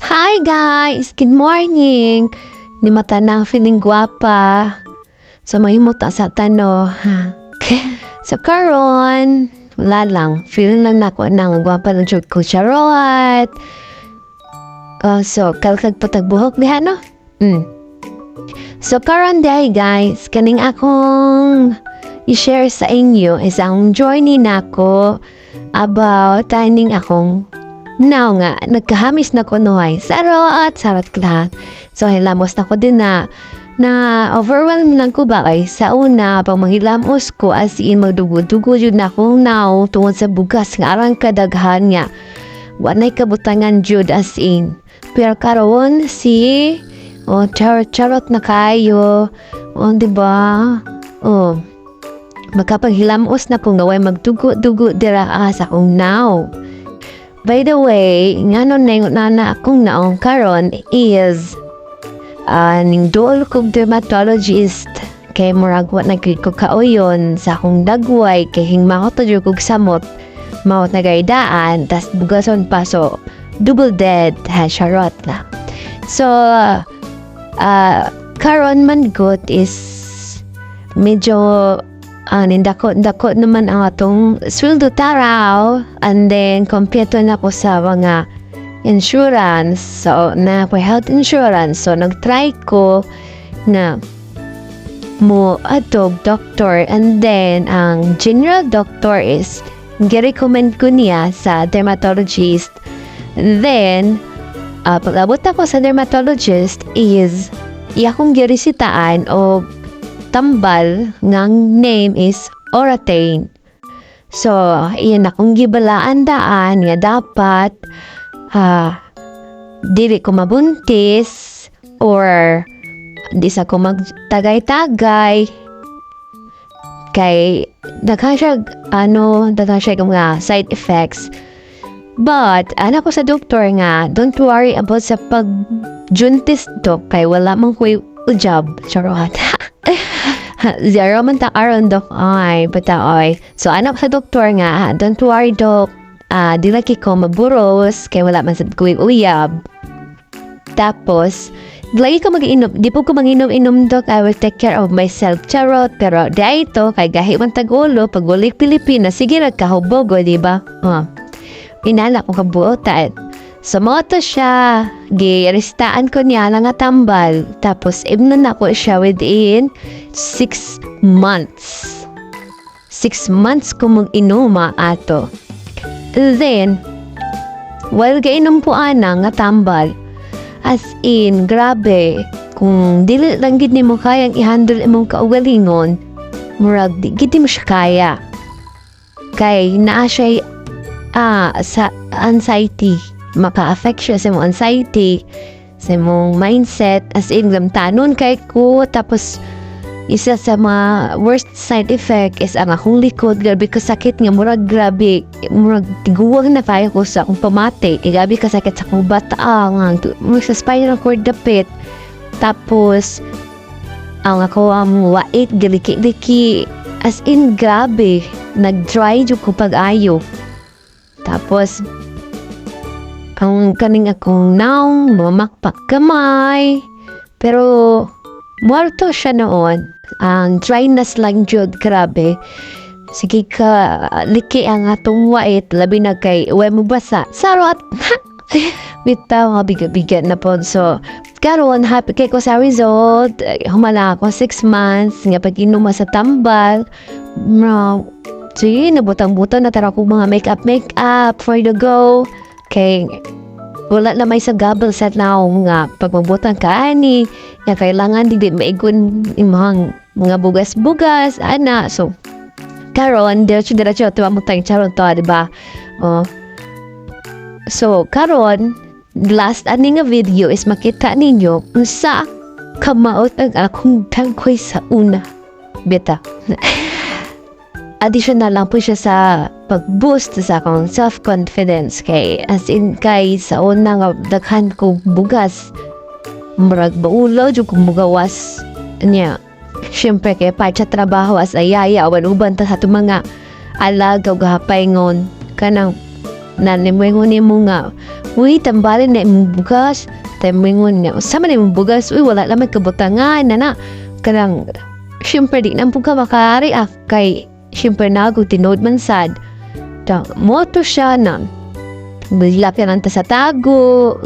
Hi guys! Good morning! Di mata na feeling gwapa. So mahimuta sa tano, ha? So karon, wala lang. Feeling lang nako nang gwapa ng jud ko charot. So kalkag patagbuhok diha no? So karon day guys, kaning akong i-share sa inyo isang journey nako about tining akong now nga, nagkahamis na ko noy. Sarot ka. So, hilamos na ko din na overwhelmed lang ko ba ay sa una, pag manghilamos ko as in magdugo-dugo yun na akong now tungod sa bugas nga arang kadaghan niya. Wanay kabutangan jud as in. Pero karon charot na kayo. Diba? Magkapaghilamos na kung gaway magdugo-dugo dira sa akong now. By the way, nga nun na akong naong karon is ning duol kong dermatologist kay murag wat nagkid ko kauyon sa akong dagway kay hingmao to jud kog samot maot na gaydaan tas bugason pa so double dead ha charot na. So karon man good is medyo nindako naman ang atong sweldo taraw and then kompleto na ko sa mga insurance so na po health insurance so nagtry ko na mo atog doctor and then ang general doctor is gi-recommend ko niya sa dermatologist then pag-abot ako sa dermatologist is iya kong girisitaan o tambal ngang name is Oratane. So, iyan akong gibalaan daan nga dapat dili ko mabuntis or di sa ko magtagay-tagay kay daghan siya mga side effects. But, anak ko sa doktor nga, don't worry about sa pag-juntis dok kay wala mang kuy ujab. Charot. Zero man ta aron dok ay bataoy. So anak sa doktor nga, don't worry dok. Di laki ko maburos kay wala man sad kuy uyab. Tapos lagi ko mag-inom, di po ko mag-inom dok. I will take care of myself. Charot, pero di ito kay gahi man tagulo pag ulik Pilipinas sige nagkahubogo, di ba? Inala ko kabuotan. So, moto siya. Giristaan ko niya lang nga tambal. Tapos, ibnan ako siya within 6 months. 6 months ko mag-inuma ato. Then, while gainom po ana nga tambal, as in, grabe, kung dili lang gid nimo kayang i-handle imong kaugalingon, murag di gid mo siya kaya. Kay naa siya sa anxiety. Maka-affect siya sa mong anxiety, sa mong mindset, as in, gamtanon kay ko, tapos, isa sa mga worst side effect is ang akong likod, grabe ka sakit nga, murag grabe, murag tiguwag na kaya ko sa akong pamate, grabe ka sakit sa akong bataang, murag sa spinal cord dapit, tapos, ang ako wait, galiki-liki, as in, grabe, nag-dry yung ko pag-ayo, tapos, ang kaning akong naong mamakpak kamay. Pero, muerto siya noon. Ang dryness lang jud, grabe. Sige ka, liki ang atong wait, labi na kay uwe mo basa. Sarot! Bitaw, bigat na po. So, karon happy kay ko sa result. Humala ako 6 months, nga pag inuma sa tambal. Sige, nabutang-butang na tara ko mga makeup for the go. Kay wala na may sa gabel set na nga pagmabutan ka ani nga kailangan di maigon imong mga bugas-bugas ana so karon diretso tuwa mo tayong charon to diba so karon last ani nga video is makita ninyo unsa kamaot ang akong tangkoy sa una beta. Additional lang po siya sa pag-boost sa akong self-confidence kay as in kay sa una nga daghan ko bugas murag baulaw jud kong mugawas niya syempre kay pa sa trabaho as ayaya awan uban ta sa mga alagaw gahapayngon kanang nanimwengon ni mo nga, uy, tambalin na imong bugas. Timwengon nga, sama na imong bugas, uy, wala lang may kabutangan, na. Kanang, syempre di na po ka makareact kay, syempre na ako tinood man sad. Moto siya na, bilak yan sa tago,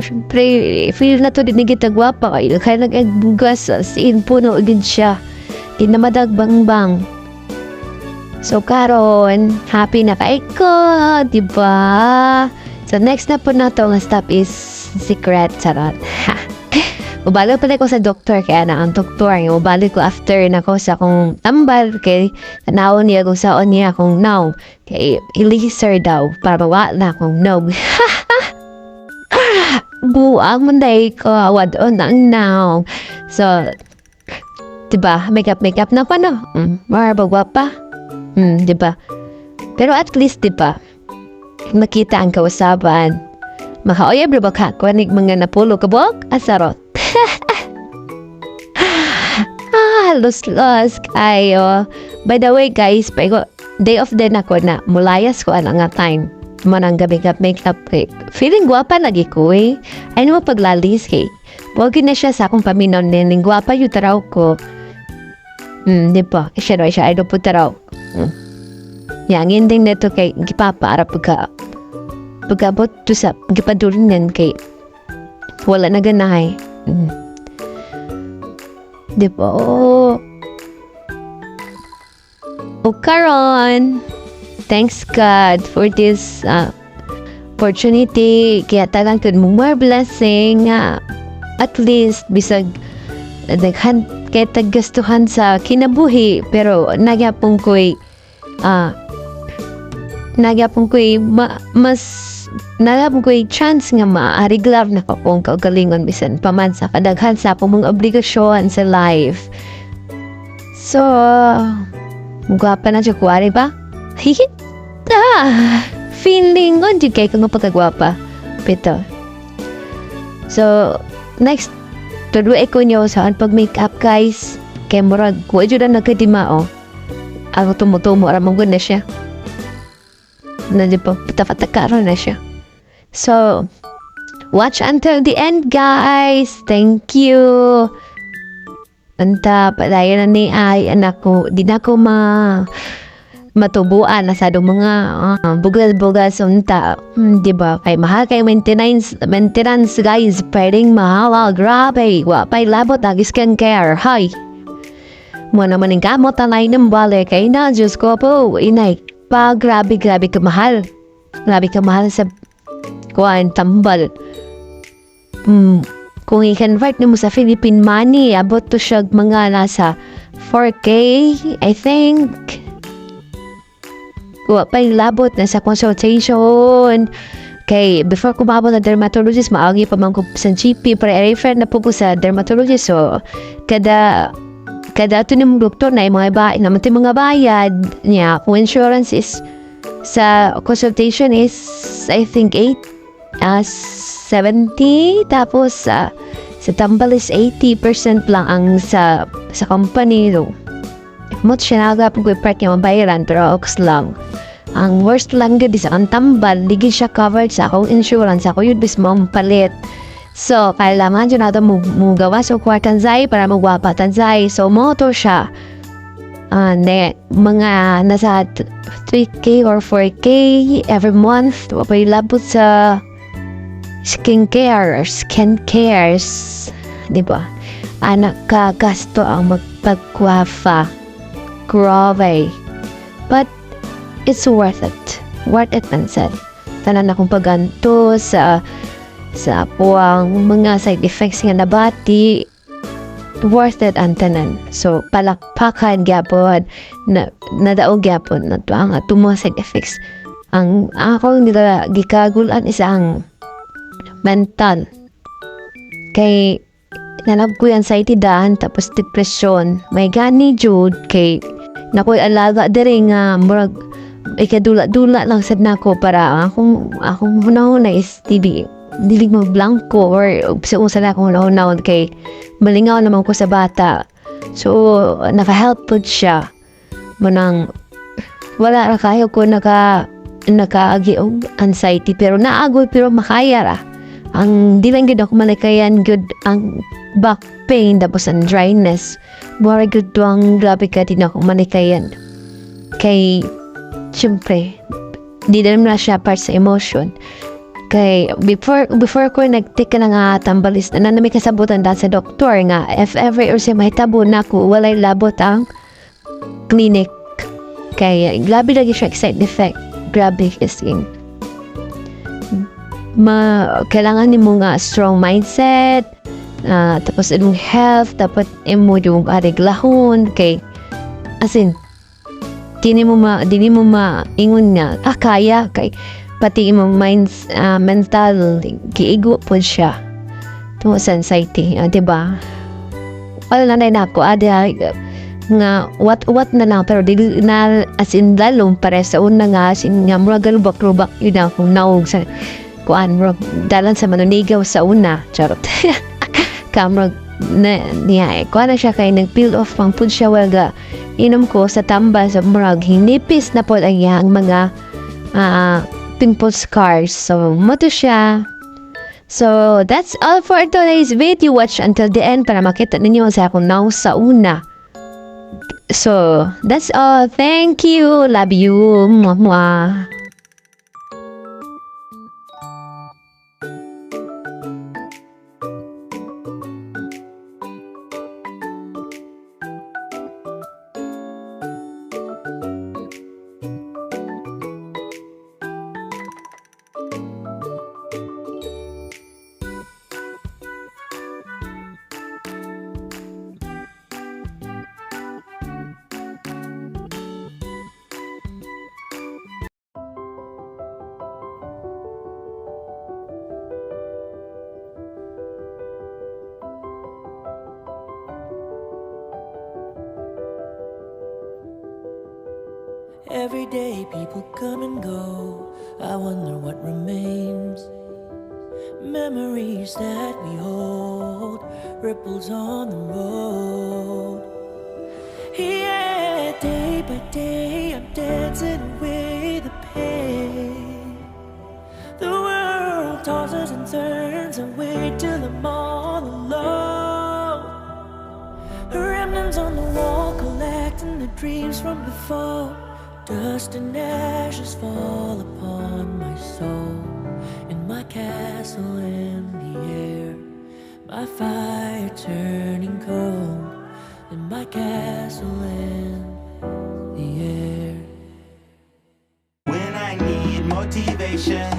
syempre, feel na to din nagitagwapa kayo, kaya nag-bugas, siin po no, agad siya. Di na madagbangbang. So, karon happy na kay ko, diba? So, next na po na to nga stop is secret, charot. Ubalik pala ko sa doktor, kaya na ang doktor, ubalik ko after na ko sa akong tambal, kay tanawon niya kung saan niya akong now, kay ilaser daw, para wala akong now. Buang manday ko, wadon ang now. So, diba, makeup na pa, no? Marabagwa pa. Diba? Pero at least, diba, makita ang kausapan. Makaoyab na ba ka? Kuwanig mga napulo kabok? Asarot. Los kayo. By the way, guys, day of din ako na mulayas ko nga time. Manang gabi-gab makeup kay. Feeling guwapa lagi ko eh. Ay mo paglalis kay. Huwag na siya sa akong paminon din. Guwapa yung taraw ko. Di ba? Siya ay do po taraw. Yang ending na ito kay gipapa pagkabot to sa gipadulinan kay wala na ganahay. Di ba? O karon, thanks God for this opportunity. Kaya talang kun mo more blessing at least bisag daghan kay taggastuhan sa kinabuhi pero nagyapong ko'y chance nga ma-reglav na ko kung kaugalingon bisan paman sa kadaghan sa mong obligasyon sa life. So, mugwapa na siya kuwari ba? Feeling on di kay kung mapagagwapa. Pito. So, next tuloy ko niyo saan pag make-up, guys. Kaya murag, kuwa dyan na nagkadimao. Ako tumutumo, aramang na siya. Na di ba, patapatakaro na siya. So, watch until the end, guys. Thank you. Anta, palayan na ni ay, anak ko, di na ko matubuan na sa mga bugas-bugas unta. Di ba? Kay mahal kay maintenance, guys. Pwedeng mahal. Grabe. Wapay labot na skincare. Hay. Mo naman yung gamot alay ng bale. Kay na, Diyos ko po. Inay. Pa, grabe ka mahal. Grabe ka mahal sa kuhaan tambal. Kung i-convert mo sa Philippine money, abot to siya mga nasa 4K, I think. Kuha pa yung labot na sa consultation. Kay, before ko mabot na dermatologist, maagi pa man ko sa GP, pre-refer na po sa dermatologist. So, kada ito ng doktor na yung mga bayad niya. Kung insurance is, sa consultation is, I think, 70, tapos sa tambal is 80% lang ang sa company. So, mo siya nagap ko part niya mabayaran pero ox lang. Ang worst lang gud is ang tambal, ligi siya covered sa akong insurance, ako yun bis mo palit. So, kailangan dyan natin mo gawa sa kwartan zay para magwapa tanzay. So, moto siya. Mga nasa 3K or 4K every month. Wapay labot sa skincare. Diba? Anak ka gasto ang magpagwafa. Grabe. But, it's worth it. Worth it man said. Tanan akong paganto sa puwang mga side effects nga nabati, worth it ang tanan. So, palakpakan gyapon, nadaog gyapon, na ito ang mga side effects. Ang akong nila gikagulan isa ang mental. Kay, nalab ko yung anxiety daan, tapos depression. May gani jud kay, nakoy alaga diri nga, murag, ikadula-dula lang sad nako para akong hunahuna is dilig mo blanco or sa na akong hunahuna kay malingaw naman ko sa bata. So, naka-help po siya. Manang, wala na kayo ko nakaagi og anxiety pero naagoy pero makaya ra. Ang di lang gid ako malikayan good ang back pain tapos ang dryness. Mura gud ang grabe ka din ako malikayan. Kay syempre di na siya part sa emotion. Kay before ko nagtik na nga tambalis na nami kasabutan da sa doktor nga if ever or sa mahitabo na ko walay labot ang clinic. Kay grabe lagi siya side effect. Grabe kasing kailangan nimo nga strong mindset, tapos imong health, dapat imo yung areglahon kay as in dili mo maingon nga kaya kay pati imong mental giigo po siya tungod sa anxiety, diba? Wala na ako nga what na lang pero di na as in lalong pare sa una nga as in nga mura galubak-lubak yun ang kung naog sa kuan mura dalan sa manunigaw sa una charot kamera na niya kuan na siya kay nag-peel off pang food siya walga inom ko sa tambal sa murag hinipis na po ang iyang mga pimple scars so moto siya. So that's all for today's video. Watch until the end para makita ninyo sa akong naog sa una. So, that's all. Thank you. Love you. Mwah, mwah. Every day people come and go, I wonder what remains. Memories that we hold, ripples on the road. Yeah, day by day I'm dancing away the pain. The world tosses and turns, I wait till I'm all alone. Remnants on the wall, collecting the dreams from before. Dust and ashes fall upon my soul. In my castle in the air, my fire turning cold. In my castle in the air. When I need motivation,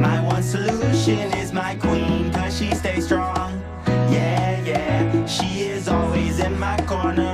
my one solution is my queen, 'cause she stays strong. Yeah, yeah, she is always in my corner.